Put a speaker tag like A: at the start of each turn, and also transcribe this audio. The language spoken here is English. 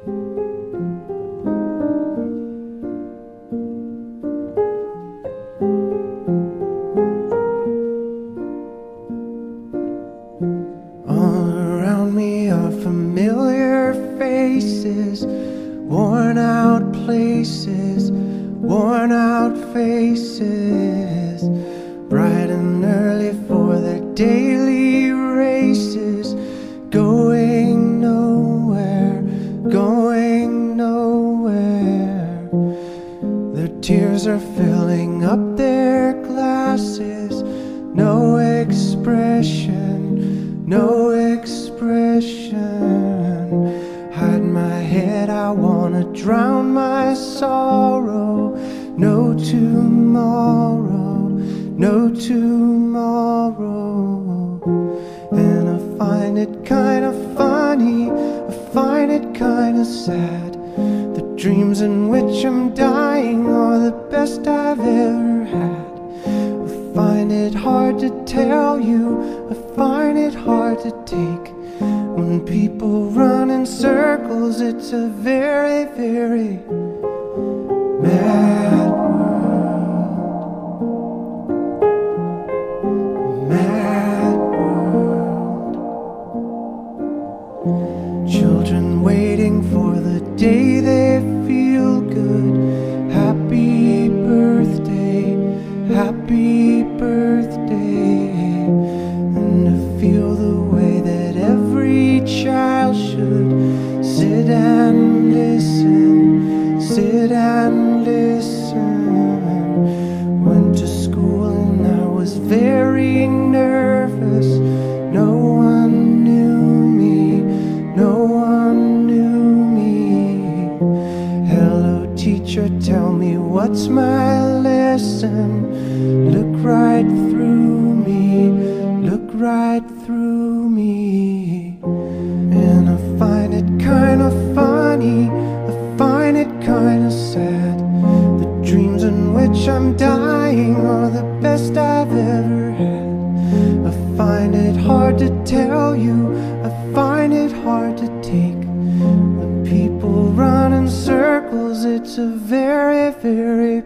A: All around me are familiar faces, worn out places, worn out faces, bright and early for their daily races, going nowhere, going nowhere. Their tears are filling up their glasses, no expression, no expression. Hide my head, I wanna drown my sorrow. No tomorrow, no tomorrow. And I find it kinda funny, I find it kinda sad. The dreams in which I'm dying are the best I've ever had. I find it hard to tell you, I find it hard to take. When people run in circles, it's a very, very mad world. Mad world. Children waiting for the day they feel good. Happy birthday, happy birthday. And to feel the way that every child should sit and listen, sit and listen. Went to school and I was very nervous. No one knew me, no one knew me. Hello teacher, tell me what's my lesson. Look right through me, look right through me. And I find it kinda funny, I find it kinda sad. The dreams in which I'm dying are the best I've ever had. I find it hard to tell you, I find it hard to take. When people run in circles, it's a very, very